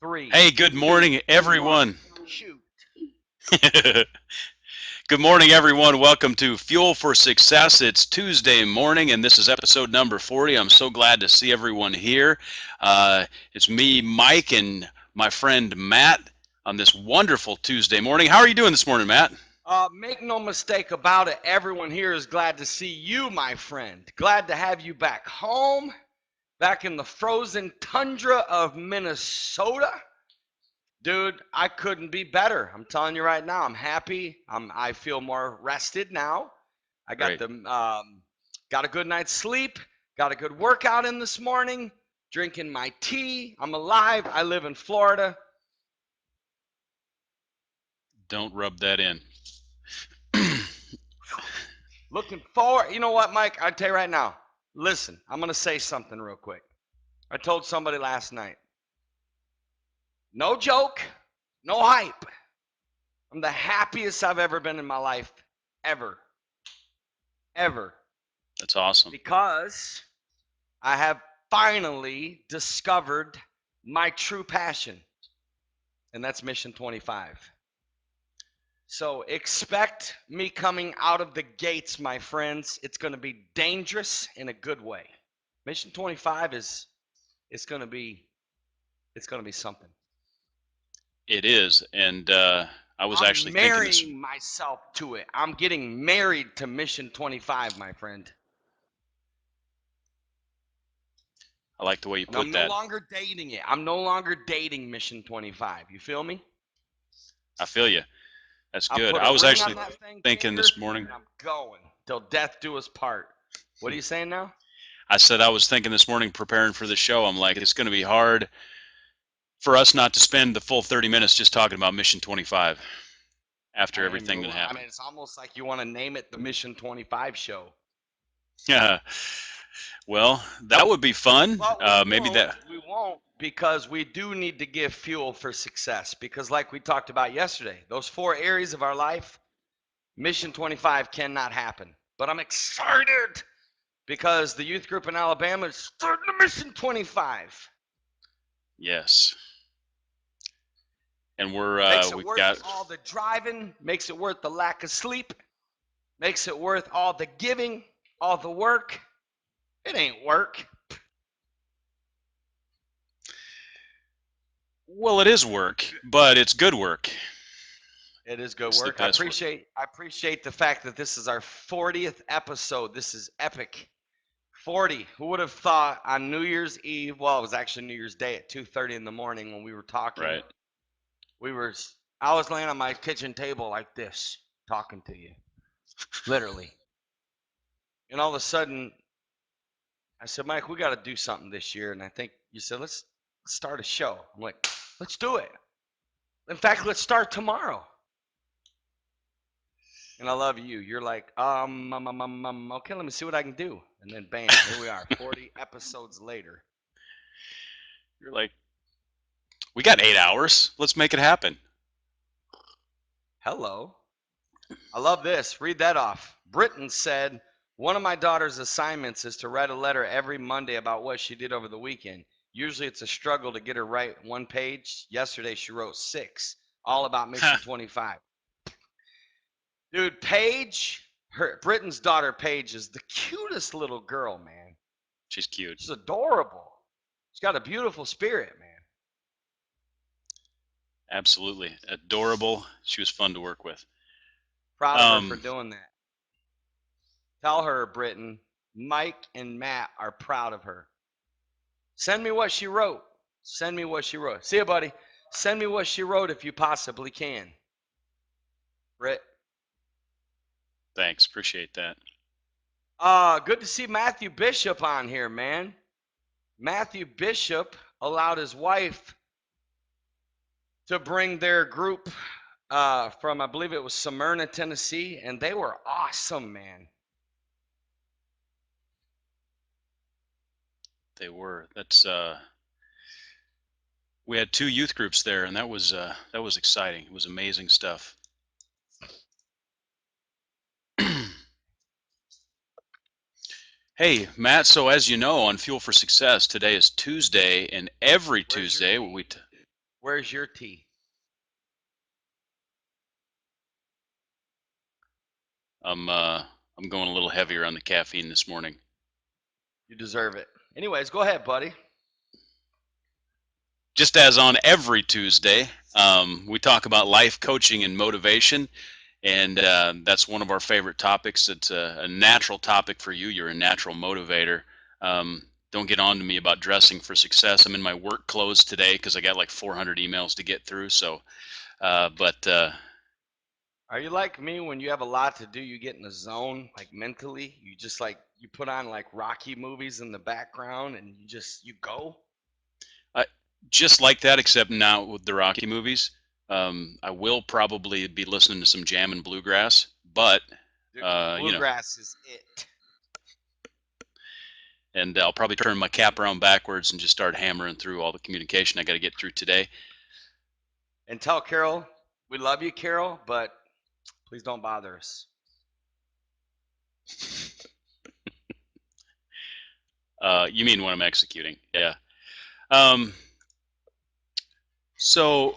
Three, Hey, good two, morning, one. everyone. Shoot. Good morning, everyone. Welcome to Fuel for Success. It's Tuesday morning, and this is episode number 40. I'm so glad to see everyone here. It's me, Mike, and my friend Matt on this wonderful Tuesday morning. How are you doing this morning, Matt? Make no mistake about it. Everyone here is glad to see you, my friend. Glad to have you back home, back in the frozen tundra of Minnesota. Dude, I couldn't be better. I'm telling you right now, I'm happy. I feel more rested now. I got Great. the got a good night's sleep. Got a good workout in this morning. Drinking my tea. I'm alive. I live in Florida. Don't rub that in. Looking forward. You know what, Mike? I'll tell you right now. Listen, I'm gonna say something real quick. I told somebody last night. No joke. No hype. I'm the happiest I've ever been in my life. Ever. Ever. That's awesome. Because I have finally discovered my true passion, and that's Mission 25. So expect me coming out of the gates, my friends. It's going to be dangerous in a good way. Mission 25 is it's going to be something. It is, and I was I'm actually thinking this. marrying myself to it. I'm getting married to Mission 25, my friend. I like the way you And put I'm no that. longer dating it. I'm no longer dating Mission 25. You feel me? I feel you. That's I'll good. put a I was ring actually on that thing, thinking finger, this morning. and I'm going till death do us part. What are you saying now? I said I was thinking this morning preparing for the show. I'm like, it's going to be hard for us not to spend the full 30 minutes just talking about Mission 25 after everything that I happened. mean, it's almost like you want to name it the Mission 25 show. Yeah. Well, that would be fun. But we Maybe won't. that. We won't because we do need to give fuel for success. Because, like we talked about yesterday, those 4 areas of our life, Mission 25 cannot happen. But I'm excited because the youth group in Alabama is starting the Mission 25. Yes. And Makes it we've worth got. all the driving, makes it worth the lack of sleep, makes it worth all the giving, all the work. It ain't work. Well, it is work, but it's good work. It is good It's the work. I best work. appreciate the fact that this is our 40th episode. This is epic. 40. Who would have thought on New Year's Eve? Well, it was actually New Year's Day at 2:30 in the morning when we were talking. Right. We were I was laying on my kitchen table like this, talking to you. Literally. And all of a sudden, I said, Mike, we got to do something this year. And I think you said, let's start a show. I'm like, let's do it. In fact, let's start tomorrow. And I love you. You're like, okay, let me see what I can do. And then bam, here we are, 40 episodes later. You're like, we got 8 hours. Let's make it happen. Hello. I love this. Read that off. Britton said, one of my daughter's assignments is to write a letter every Monday about what she did over the weekend. Usually it's a struggle to get her write one page. Yesterday she wrote 6, all about Mission 25. Dude, Paige, Britton's daughter Paige is the cutest little girl, man. She's cute. She's adorable. She's got a beautiful spirit, man. Absolutely. Adorable. She was fun to work with. Proud of her for doing that. Tell her, Britton, Mike and Matt are proud of her. Send me what she wrote. Send me what she wrote. See you, buddy. Send me what she wrote if you possibly can. Britt. Thanks. Appreciate that. Good to see Matthew Bishop on here, man. Matthew Bishop allowed his wife to bring their group from, I believe it was Smyrna, Tennessee, and they were awesome, man. They were. That's we had 2 youth groups there, and that was exciting. It was amazing stuff. Hey, Matt. So as you know, on Fuel for Success, today is Tuesday, and every Tuesday Where's your tea? I'm going a little heavier on the caffeine this morning. You deserve it. Anyways, go ahead, buddy. Just as on every Tuesday, we talk about life coaching and motivation, and that's one of our favorite topics. It's a natural topic for you. You're a natural motivator. Don't get on to me about dressing for success. I'm in my work clothes today because I got like 400 emails to get through. So, but Are you like me when you have a lot to do, you get in the zone, like mentally? You just like you put on like Rocky movies in the background and you go? I just like that, except not with the Rocky movies. I will probably be listening to some jam and bluegrass, but Dude, you know, bluegrass is it. and I'll probably turn my cap around backwards and just start hammering through all the communication I got to get through today. And tell Carol, we love you, Carol, but please don't bother us. You mean when I'm executing? Yeah. Um, so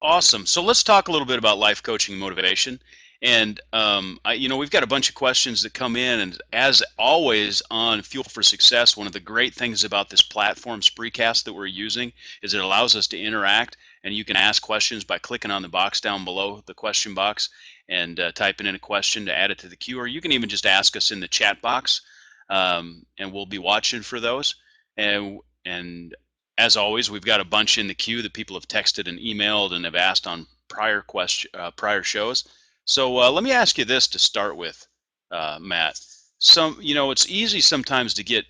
Awesome. So let's talk a little bit about life coaching and motivation. And we've got a bunch of questions that come in, and as always on Fuel for Success, one of the great things about this platform, Spreecast, that we're using, is it allows us to interact, and you can ask questions by clicking on the box down below, the question box, and typing in a question to add it to the queue, or you can even just ask us in the chat box, and we'll be watching for those. And as always, we've got a bunch in the queue that people have texted and emailed and have asked on prior shows. So let me ask you this to start with, Matt. It's easy sometimes to get,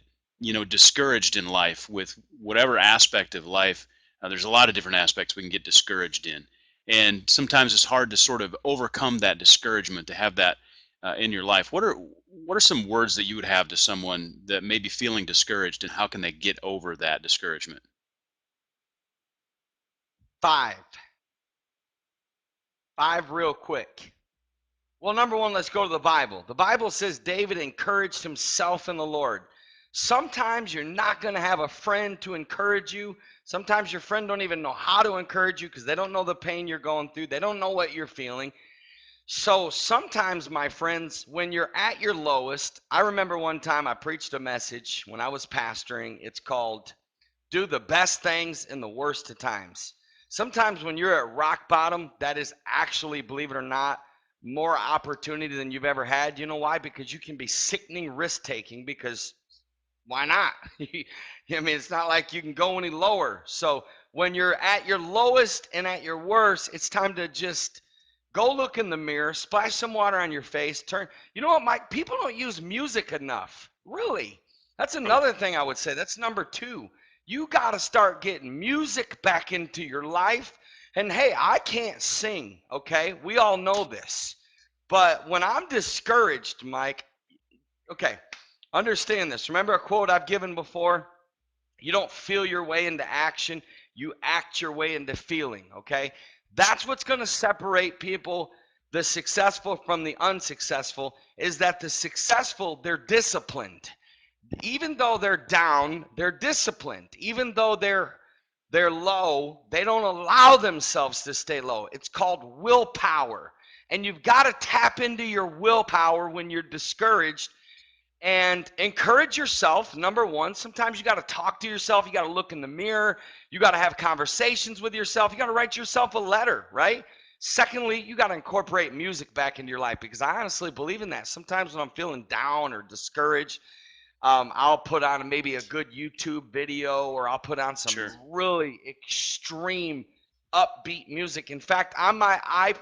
discouraged in life with whatever aspect of life. There's a lot of different aspects we can get discouraged in, and sometimes it's hard to sort of overcome that discouragement, to have that in your life. What are some words that you would have to someone that may be feeling discouraged, and how can they get over that discouragement? Five. Five real quick. Well, number one, let's go to the Bible. The Bible says David encouraged himself in the Lord. Sometimes you're not going to have a friend to encourage you. Sometimes your friend don't even know how to encourage you because they don't know the pain you're going through. They don't know what you're feeling. So sometimes, my friends, when you're at your lowest, I remember one time I preached a message when I was pastoring. It's called Do the Best Things in the Worst of Times. Sometimes when you're at rock bottom, that is actually, believe it or not, more opportunity than you've ever had. You know why? Because you can be sickening risk taking, because why not? I mean, it's not like you can go any lower. So when you're at your lowest and at your worst, it's time to just go look in the mirror, splash some water on your face, turn. You know what, Mike? People don't use music enough. Really. That's Oh, another thing I would say. That's number two. You got to start getting music back into your life. And hey, I can't sing, okay? We all know this. But when I'm discouraged, Mike, okay, understand this. Remember a quote I've given before? You don't feel your way into action, you act your way into feeling, okay? That's what's going to separate people, the successful from the unsuccessful, is that the successful, they're disciplined. Even though they're down, they're disciplined. Even though they're low, they don't allow themselves to stay low. It's called willpower. And you've got to tap into your willpower when you're discouraged and encourage yourself. Number one, sometimes you got to talk to yourself. You got to look in the mirror. You got to have conversations with yourself. You got to write yourself a letter, right? Secondly, you got to incorporate music back into your life, because I honestly believe in that. Sometimes when I'm feeling down or discouraged, I'll put on maybe a good YouTube video, or I'll put on some sure. really extreme upbeat music. In fact, on my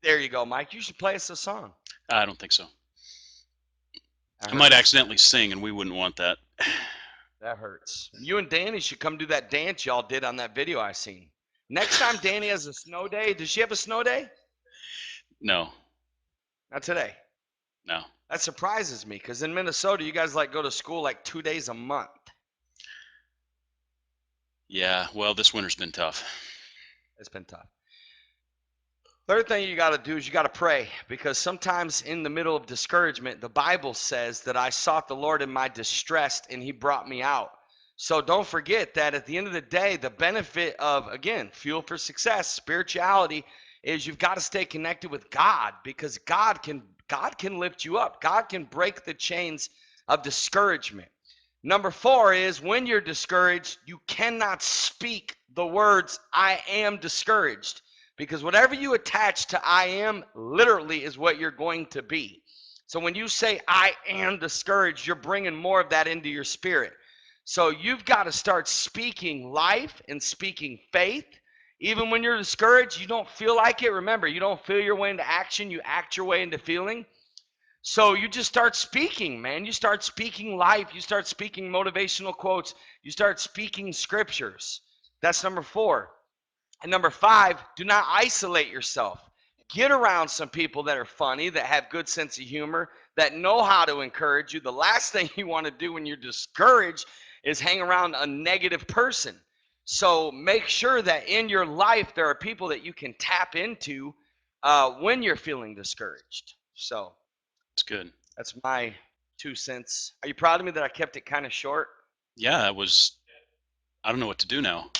there you go, Mike. You should play us a song. I don't think so. That I might hurts. accidentally sing, and we wouldn't want that. That hurts. You and Danny should come do that dance y'all did on that video I seen. Next time Danny has a snow day, does she have a snow day? No, Not today. no. That surprises me, because in Minnesota, you guys like go to school like 2 days a month. Yeah, well, this winter's been tough. It's been tough. Third thing you got to do is you got to pray, because sometimes in the middle of discouragement, the Bible says that I sought the Lord in my distress and he brought me out. So don't forget that at the end of the day, the benefit of, again, fuel for success, spirituality, is you've got to stay connected with God, because God can lift you up. God can break the chains of discouragement. Number 4 is, when you're discouraged, you cannot speak the words I am discouraged, because whatever you attach to I am literally is what you're going to be. So when you say I am discouraged, you're bringing more of that into your spirit. So you've got to start speaking life and speaking faith. Even when you're discouraged, you don't feel like it. Remember, you don't feel your way into action, you act your way into feeling. So you just start speaking, man. You start speaking life. You start speaking motivational quotes. You start speaking scriptures. That's number 4. And number 5, do not isolate yourself. Get around some people that are funny, that have good sense of humor, that know how to encourage you. The last thing you want to do when you're discouraged is hang around a negative person. So make sure that in your life there are people that you can tap into when you're feeling discouraged. So It's good. that's my 2 cents. Are you proud of me that I kept it kind of short? Yeah, that was. I don't know what to do now.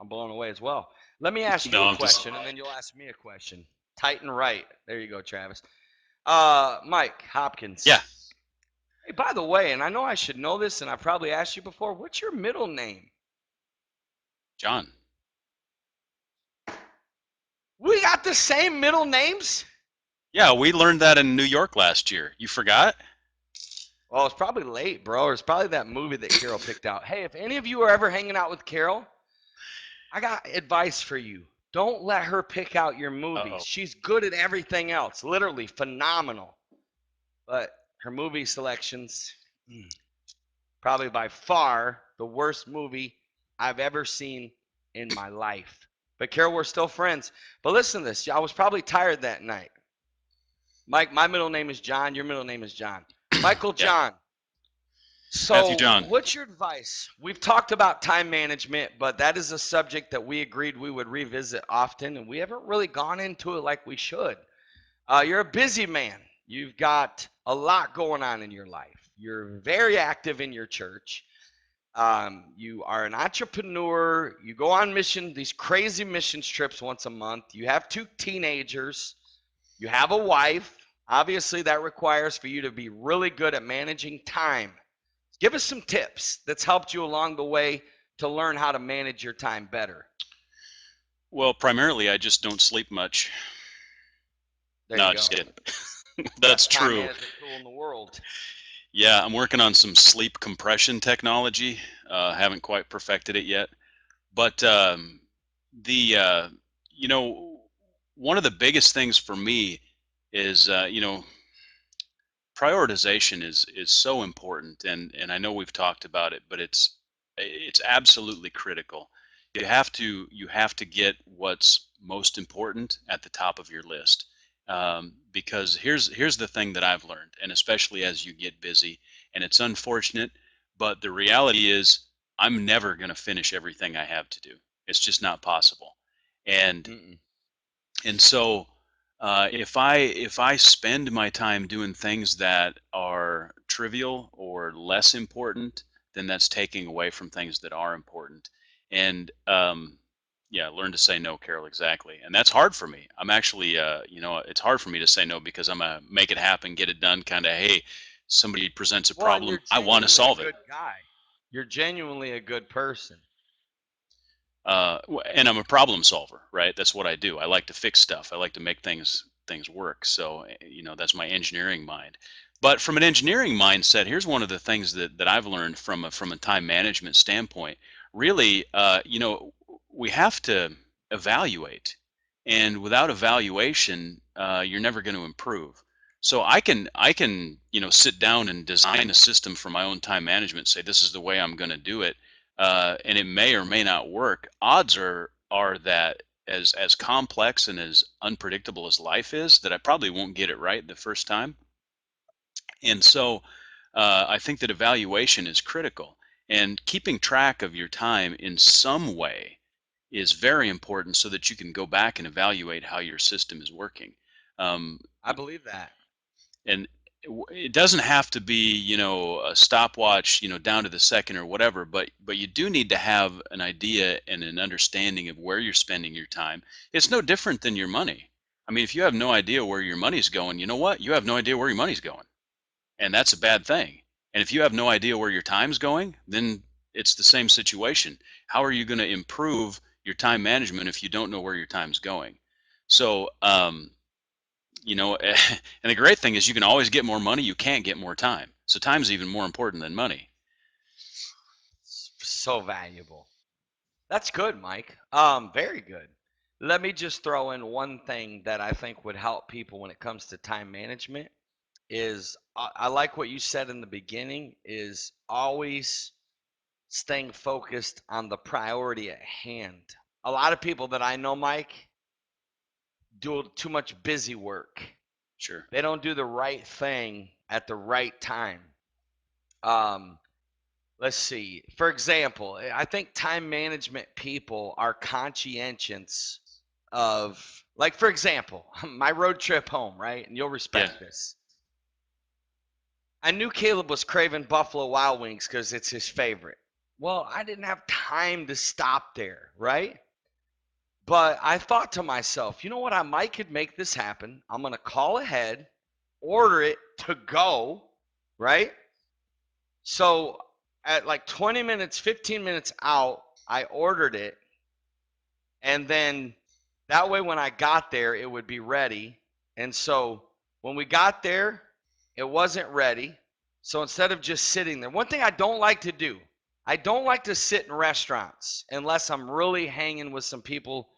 I'm blown away as well. Let me ask you No, a I'm just. question, and then you'll ask me a question. Tight and right. There you go, Travis. Mike Yeah, Hopkins. Hey, by the way, and I know I should know this, and I probably asked you before, what's your middle name? John. We got the same middle names? Yeah, we learned that in New York last year. You forgot? Well, it's probably late, bro. It's probably that movie that Carol picked out. Hey, if any of you are ever hanging out with Carol, I got advice for you. Don't let her pick out your movies. Uh-oh. She's good at everything else, literally phenomenal. But her movie selections, probably by far the worst movie I've ever seen in my life. But Carol, we're still friends. But listen to this. I was probably tired that night. Mike, my middle name is John. Your middle name is John. Michael Yeah, John. Matthew So, John. what's your advice? We've talked about time management, but that is a subject that we agreed we would revisit often, and we haven't really gone into it like we should. You're a busy man. You've got a lot going on in your life. You're very active in your church. You are an entrepreneur. You go on these crazy missions trips once a month. You have 2 teenagers. You have a wife. Obviously, that requires for you to be really good at managing time. Give us some tips that's helped you along the way to learn how to manage your time better. Well, primarily I just don't sleep much. There you No, go. just kidding. That's Best time true. management tool in the world. Yeah, I'm working on some sleep compression technology. Haven't quite perfected it yet. But the you know, one of the biggest things for me is prioritization is so important, and I know we've talked about it, but it's absolutely critical. You have to get what's most important at the top of your list, because here's the thing that I've learned, and especially as you get busy, and it's unfortunate, but the reality is I'm never going to finish everything I have to do. It's just not possible. and Mm-mm. and so if I spend my time doing things that are trivial or less important, then that's taking away from things that are important. And yeah, learn to say no, Carol. Exactly. And that's hard for me. I'm actually it's hard for me to say no, because I'm a make it happen, get it done kind of. Hey, somebody presents a Well, and problem, you're I want to genuinely a solve it. good guy. You're genuinely a good person. And I'm a problem solver, right? That's what I do. I like to fix stuff. I like to make things work. So that's my engineering mind. But from an engineering mindset, here's one of the things that I've learned from a time management standpoint. Really, we have to evaluate, and without evaluation, you're never going to improve. So I can sit down and design a system for my own time management. Say this is the way I'm going to do it, and it may or may not work. Odds are that as complex and as unpredictable as life is, that I probably won't get it right the first time. And so I think that evaluation is critical, and keeping track of your time in some way is very important, so that you can go back and evaluate how your system is working. Um, I believe that. and it doesn't have to be, a stopwatch, down to the second or whatever, but you do need to have an idea and an understanding of where you're spending your time. It's no different than your money. I mean, if you have no idea where your money's going, you know what? You have no idea where your money's going. And that's a bad thing. And if you have no idea where your time's going, then it's the same situation. How are you going to improve your time management if you don't know where your time's going? So, and the great thing is you can always get more money. You can't get more time. So time's even more important than money. So valuable. That's good, Mike. Very good. Let me just throw in one thing that I think would help people when it comes to time management is I like what you said in the beginning is always staying focused on the priority at hand. A lot of people that I know, Mike, do too much busy work. Sure. They don't do the right thing at the right time. Um, let's see. For example, I think time management people are conscientious of, like, for example, my road trip home, right? And you'll Yeah. respect this. I knew Caleb was craving Buffalo Wild Wings because it's his favorite. Well, I didn't have time to stop there, right? But I thought to myself, you know what? I might could make this happen. I'm going to call ahead, order it to go, right? So at like 20 minutes, 15 minutes out, I ordered it. And then that way, when I got there, it would be ready. And so when we got there, it wasn't ready. So instead of just sitting there, one thing I don't like to do, I don't like to sit in restaurants unless I'm really hanging with some people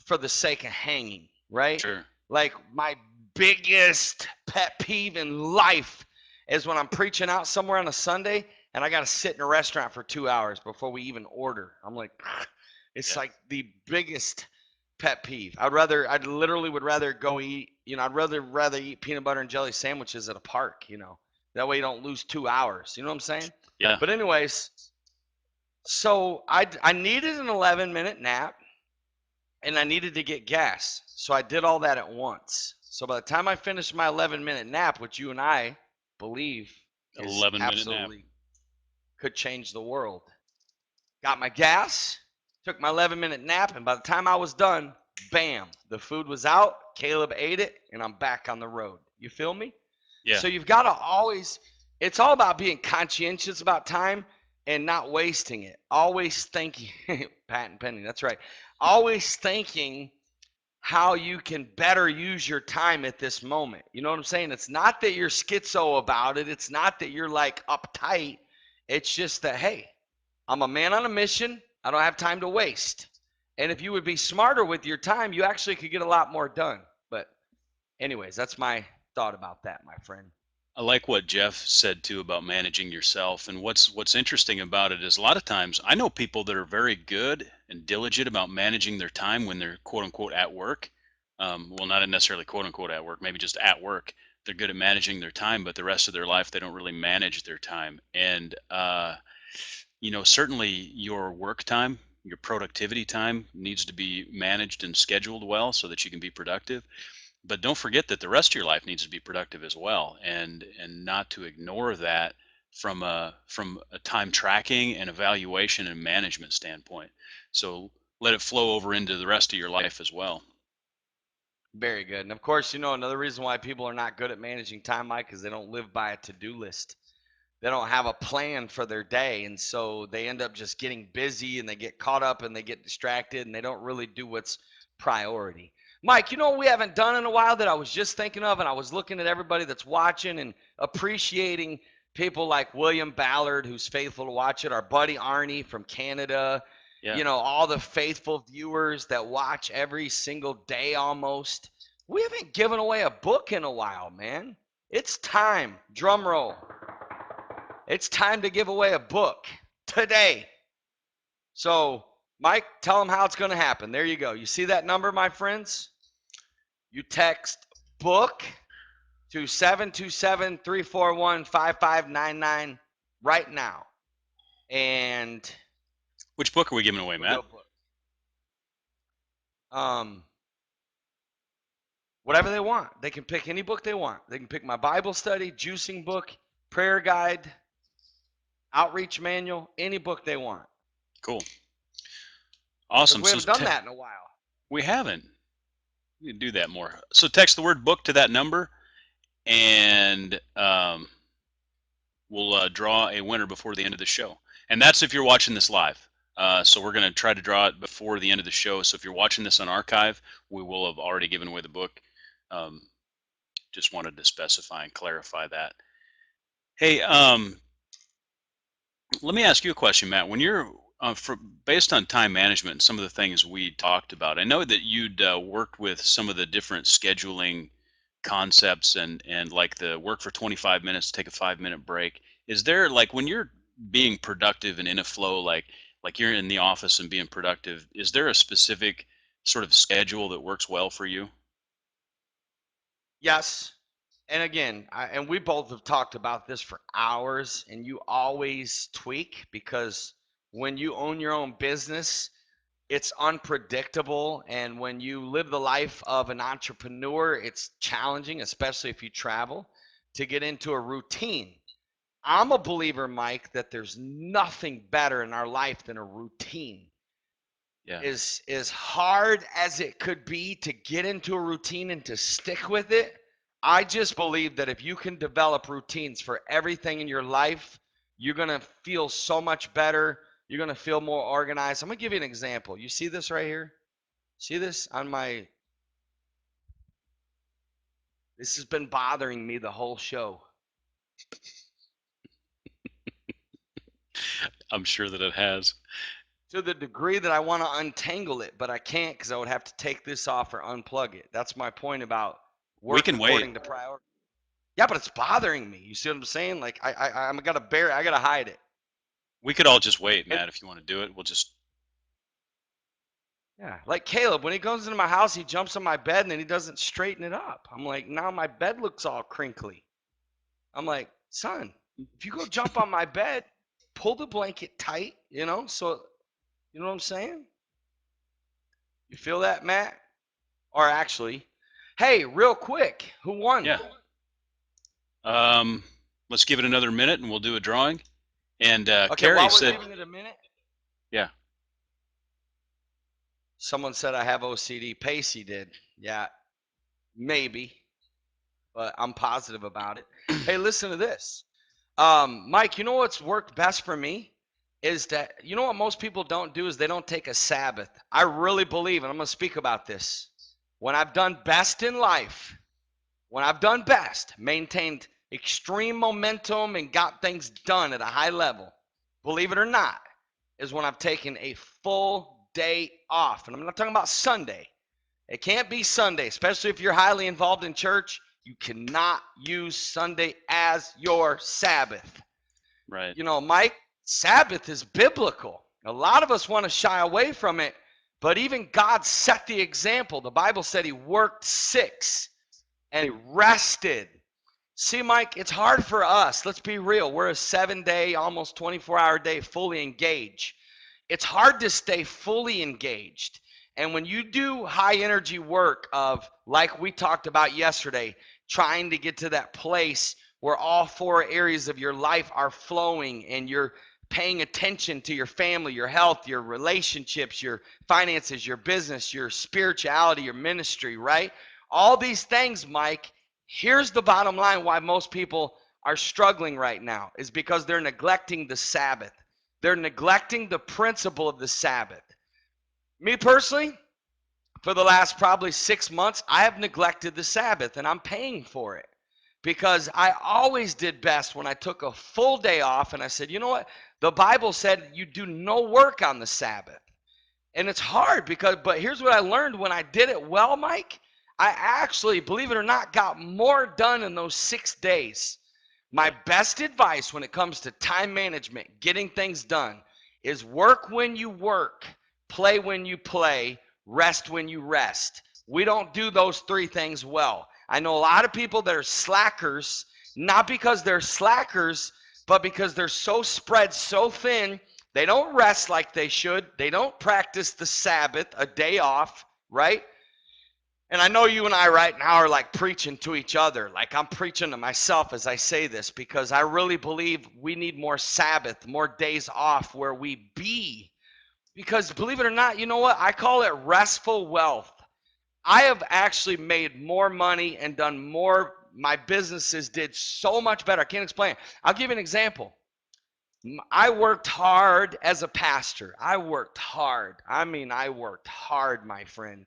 for the sake of hanging, right? Sure. Like my biggest pet peeve in life is when I'm preaching out somewhere on a Sunday and I got to sit in a restaurant for 2 hours before we even order. I'm like, it's Yeah. like the biggest pet peeve. I literally would rather go eat, I'd rather eat peanut butter and jelly sandwiches at a park, That way you don't lose 2 hours. You know what I'm saying? Yeah. But anyways, so I needed an 11-minute nap and I needed to get gas. So I did all that at once. So by the time I finished my 11-minute nap, which you and I believe is 11-minute nap. absolutely could change the world, got my gas, took my 11-minute nap, and by the time I was done, bam, the food was out. Caleb ate it, and I'm back on the road. You feel me? Yeah. So you've got to always, it's all about being conscientious about time and not wasting it. Always thinking, Pat and Penny, that's right. Always thinking how you can better use your time at this moment. You know what I'm saying? It's not that you're schizo about it. It's not that you're like uptight. It's just that, hey, I'm a man on a mission. I don't have time to waste. And if you would be smarter with your time, you actually could get a lot more done. But, anyways, that's my thought about that, my friend. I like what Jeff said too about managing yourself. And what's interesting about it is a lot of times I know people that are very good and diligent about managing their time when they're quote unquote at work. Well, not necessarily quote unquote at work, maybe just at work. They're good at managing their time, but the rest of their life they don't really manage their time. And certainly your work time, your productivity time needs to be managed and scheduled well so that you can be productive, but don't forget that the rest of your life needs to be productive as well, and not to ignore that from a time tracking and evaluation and management standpoint. So let it flow over into the rest of your life as well. Very good. And of course, another reason why people are not good at managing time, Mike, is they don't live by a to do list. They don't have a plan for their day. And so they end up just getting busy and they get caught up and they get distracted and they don't really do what's priority. Mike, you know what we haven't done in a while that I was just thinking of? And I was looking at everybody that's watching and appreciating people like William Ballard, who's faithful to watch it, our buddy Arnie from Canada, Yeah. all the faithful viewers that watch every single day almost. We haven't given away a book in a while, man. It's time. Drum roll. It's time to give away a book today. So, Mike, tell them how it's going to happen. There you go. You see that number, my friends? You text book to 727-341-5599 right now. And Which book are we giving away, we'll do Matt? a book. Um, Whatever they want. They can pick any book they want. They can pick my Bible study, juicing book, prayer guide, outreach manual, any book they want. Cool. Because Awesome. we haven't done that in a while. We haven't. We need to do that more. So text the word book to that number, and we'll draw a winner before the end of the show. And that's if you're watching this live. So we're going to try to draw it before the end of the show. So if you're watching this on archive, we will have already given away the book. Just wanted to specify and clarify that. Hey, let me ask you a question, Matt. When you're based on time management and some of the things we talked about, I know that you'd worked with some of the different scheduling concepts and like the work for 25 minutes, take a 5-minute break. Is there, like, when you're being productive and in a flow, like you're in the office and being productive, is there a specific sort of schedule that works well for you? Yes. And again, and we both have talked about this for hours, and you always tweak because when you own your own business, it's unpredictable. And when you live the life of an entrepreneur, it's challenging, especially if you travel, to get into a routine. I'm a believer, Mike, that there's nothing better in our life than a routine. Yeah. As hard as it could be to get into a routine and to stick with it, I just believe that if you can develop routines for everything in your life, you're going to feel so much better. You're going to feel more organized. I'm going to give you an example. You see this right here? See this on my, this has been bothering me the whole show. I'm sure that it has. To the degree that I want to untangle it, but I can't because I would have to take this off or unplug it. That's my point about We work can wait. according to priority. Yeah, but it's bothering me. You see what I'm saying? Like I'm gotta bear. I gotta hide it. We could all just wait, And Matt, if you want to do it. We'll just. yeah, like Caleb, when he goes into my house, he jumps on my bed and then he doesn't straighten it up. I'm like, now my bed looks all crinkly. I'm like, son, if you go jump on my bed, pull the blanket tight. So you know what I'm saying? You feel that, Matt? Or actually, hey, real quick, who won? Yeah. Let's give it another minute and we'll do a drawing. And Okay, Carrie while we're said, giving it a minute, yeah, someone said I have OCD. Pacey did. Yeah, maybe, but I'm positive about it. Hey, listen to this. Mike, you know what's worked best for me is that, you know what most people don't do is they don't take a Sabbath. I really believe, and I'm going to speak about this. When I've done best in life, when I've done best, maintained extreme momentum and got things done at a high level, believe it or not, is when I've taken a full day off. And I'm not talking about Sunday. It can't be Sunday, especially if you're highly involved in church. You cannot use Sunday as your Sabbath. right. Mike, Sabbath is biblical. A lot of us want to shy away from it, but even God set the example. The Bible said he worked 6 and he rested. See, Mike, it's hard for us. Let's be real. We're a 7-day, almost 24-hour day, fully engaged. It's hard to stay fully engaged. And when you do high energy work of, like we talked about yesterday, trying to get to that place where all 4 areas of your life are flowing and you're paying attention to your family, your health, your relationships, your finances, your business, your spirituality, your ministry, right? All these things, Mike, here's the bottom line why most people are struggling right now is because they're neglecting the Sabbath. They're neglecting the principle of the Sabbath. Me personally, for the last probably 6 months, I have neglected the Sabbath and I'm paying for it because I always did best when I took a full day off and I said, you know what? The Bible said you do no work on the Sabbath. And it's hard but here's what I learned when I did it well, Mike. I actually, believe it or not, got more done in those 6 days. My Yep. best advice when it comes to time management, getting things done, is work when you work, play when you play, rest when you rest. We don't do those 3 things well. I know a lot of people that are slackers, not because they're slackers, but because they're so spread so thin. They don't rest like they should. They don't practice the Sabbath, a day off, right? And I know you and I right now are like preaching to each other. Like I'm preaching to myself as I say this because I really believe we need more Sabbath, more days off where we be. Because believe it or not, you know what? I call it restful wealth. I have actually made more money and done more. My businesses did so much better. I can't explain it. I'll give you an example. I worked hard as a pastor. I worked hard. I mean, I worked hard, my friend,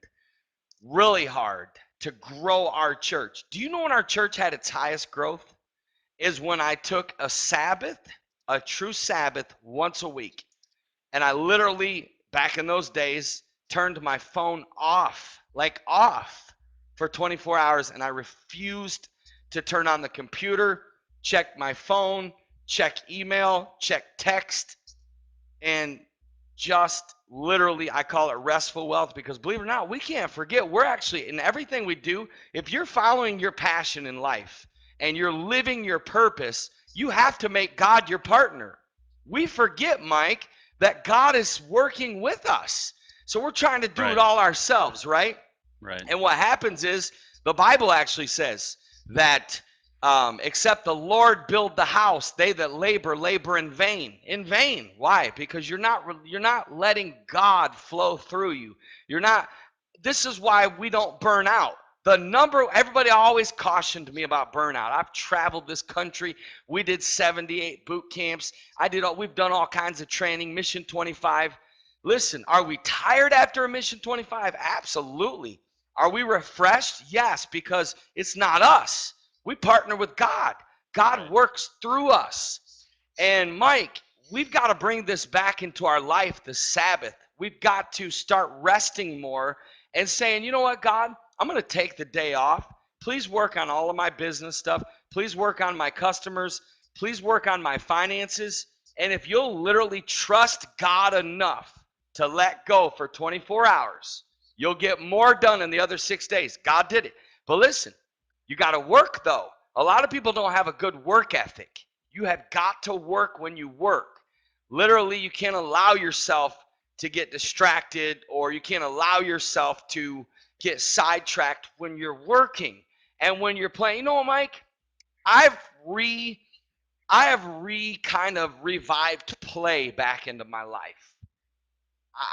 really hard to grow our church. Do you know when our church had its highest growth? Is when I took a Sabbath, a true Sabbath, once a week. And I literally, back in those days, turned my phone off, like off, for 24 hours. And I refused to turn on the computer, check my phone, check email, check text, and just literally I call it restful wealth because believe it or not, we can't forget we're actually in everything we do. If you're following your passion in life and you're living your purpose, you have to make God your partner. We forget, Mike, that God is working with us. So we're trying to do it Right. all ourselves, right? Right. And what happens is the Bible actually says that except the Lord build the house, they that labor in vain. In vain. Why? Because you're not letting God flow through you. You're not. This is why we don't burn out. Everybody always cautioned me about burnout. I've traveled this country. We did 78 boot camps. We've done all kinds of training, Mission 25. Listen, are we tired after a Mission 25? Absolutely. Are we refreshed? Yes, because it's not us. We partner with God. God Right. works through us. And Mike, we've got to bring this back into our life, the Sabbath. We've got to start resting more and saying, you know what, God, I'm going to take the day off. Please work on all of my business stuff. Please work on my customers. Please work on my finances. And if you'll literally trust God enough to let go for 24 hours, you'll get more done in the other 6 days. God did it. But listen, you got to work though. A lot of people don't have a good work ethic. You have got to work when you work. Literally, you can't allow yourself to get distracted or you can't allow yourself to get sidetracked when you're working and when you're playing. You know what, Mike? I've re I have kind of revived play back into my life.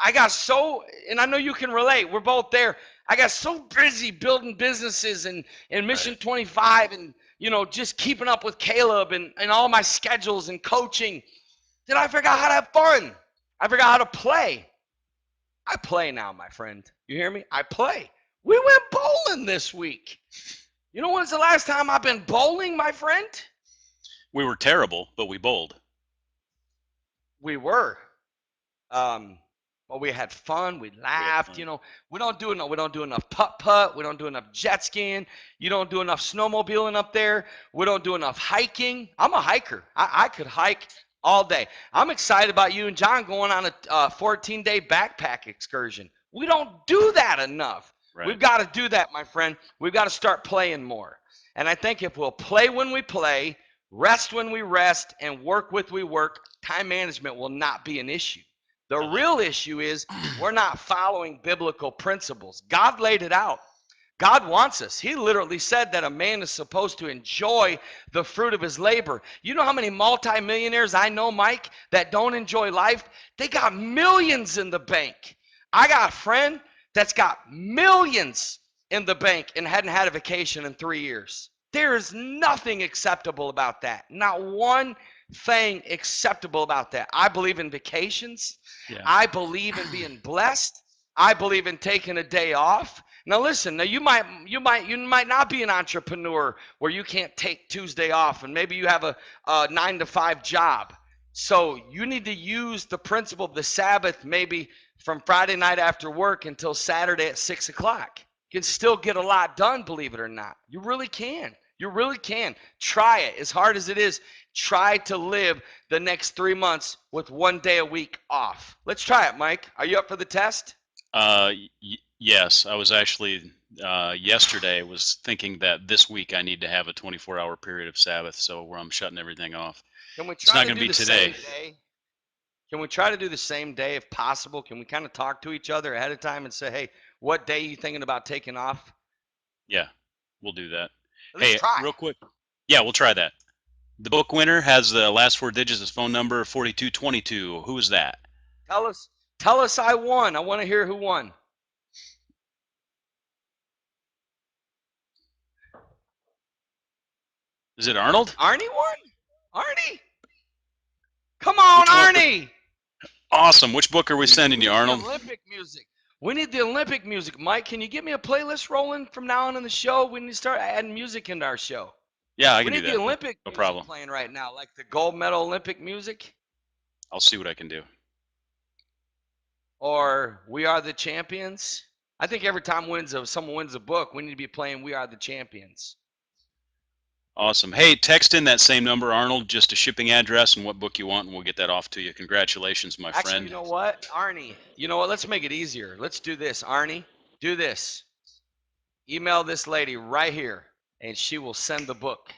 I got so, and I know you can relate. We're both there. I got so busy building businesses and Right. Mission 25 and, just keeping up with Caleb and all my schedules and coaching that I forgot how to have fun. I forgot how to play. I play now, my friend. You hear me? I play. We went bowling this week. You know when's the last time I've been bowling, my friend? We were terrible, but we bowled. We were. Um, well, we had fun. We We had laughed. fun. We don't do enough putt putt. We don't do enough jet skiing. You don't do enough snowmobiling up there. We don't do enough hiking. I'm a hiker. I could hike all day. I'm excited about you and John going on a 14-day backpack excursion. We don't do that enough. Right. We've got to do that, my friend. We've got to start playing more. And I think if we'll play when we play, rest when we rest, and work with we work, time management will not be an issue. The I like real issue is we're not following biblical principles. God laid it out. God wants us. He literally said that a man is supposed to enjoy the fruit of his labor. You know how many multimillionaires I know, Mike, that don't enjoy life? They got millions in the bank. I got a friend that's got millions in the bank and hadn't had a vacation in 3 years. There is nothing acceptable about that. Not one thing acceptable about that. I believe in vacations. Yeah. I believe in being blessed. I believe in taking a day off. Now listen, now you might not be an entrepreneur where you can't take Tuesday off and maybe you have a 9 to 5 job. So you need to use the principle of the Sabbath maybe from Friday night after work until Saturday at 6 o'clock. You can still get a lot done, believe it or not. You really can. You really can. Try it. As hard as it is, try to live the next 3 months with 1 day a week off. Let's try it, Mike. Are you up for the test? Yes, I was actually yesterday was thinking that this week I need to have a 24-hour period of Sabbath, so where I'm shutting everything off. Can we It's try not to going to do be the today. same day? Can we try to do the same day if possible? Can we kind of talk to each other ahead of time and say, hey, what day you thinking about taking off? Yeah, we'll do that. At least Hey, try. real quick. Yeah, we'll try that. The book winner has the last 4 digits as phone number 4222. Who is that? Tell us I won. I want to hear who won. Is it Arnold? Arnie won? Arnie? Come on, Which one? Arnie! Awesome. Which book are we sending We you, need the Arnold? Olympic music. We need the Olympic music. Mike, can you get me a playlist rolling from now on in the show? We need to start adding music into our show. Yeah, I We can do need the that. Olympic No music problem. playing right now, like the gold medal Olympic music, I'll see what I can do. or We Are the Champions. I think every time someone wins a book, we need to be playing We Are the Champions. Awesome. Hey, text in that same number, Arnold, just a shipping address and what book you want, and we'll get that off to you. Congratulations, my Actually, friend. you know what, Arnie? You know what? Let's make it easier. Let's do this, Arnie. Do this. Email this lady right here, and she will send the book.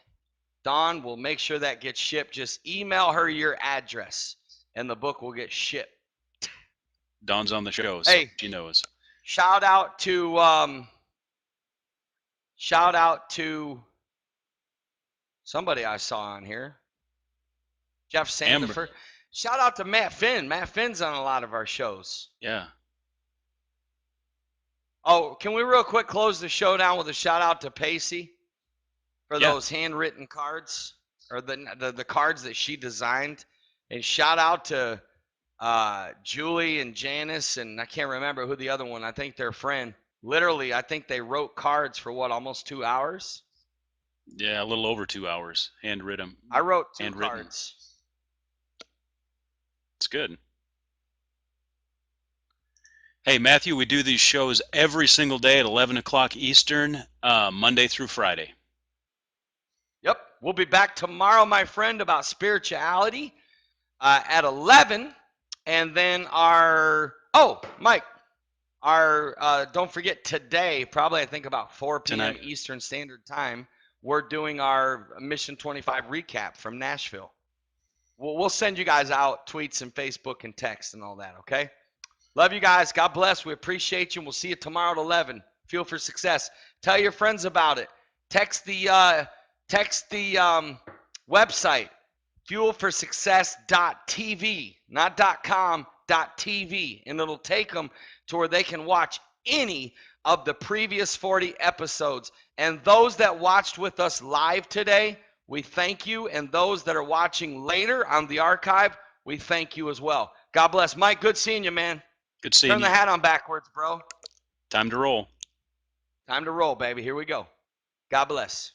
Dawn will make sure that gets shipped. Just email her your address, and the book will get shipped. Dawn's on the show, so Hey, she knows. shout out to somebody I saw on here, Jeff Amber. Sandifer. Shout out to Matt Finn. Matt Finn's on a lot of our shows. Yeah. Oh, can we real quick close the show down with a shout out to Pacey for Yeah. those handwritten cards, or the cards that she designed, and shout out to Julie and Janice, and I can't remember who the other one. I think their friend. Literally, I think they wrote cards for what, almost 2 hours. Yeah, a little over 2 hours. Handwritten. I wrote 2 Handwritten. cards. It's good. Hey, Matthew, we do these shows every single day at 11 o'clock Eastern, Monday through Friday. Yep, we'll be back tomorrow, my friend, about spirituality at 11, and then Mike, don't forget today, probably I think about 4 p.m. Tonight. Eastern Standard Time, we're doing our Mission 25 recap from Nashville. We'll send you guys out tweets and Facebook and text and all that, okay? Love you guys. God bless. We appreciate you, and we'll see you tomorrow at 11. Fuel for Success. Tell your friends about it. Text the website, fuelforsuccess.tv, not .com, .tv, and it'll take them to where they can watch any of the previous 40 episodes. And those that watched with us live today, we thank you. And those that are watching later on the archive, we thank you as well. God bless. Mike, good seeing you, man. Good seeing Turn you. the hat on backwards, bro. Time to roll. Time to roll, baby. Here we go. God bless.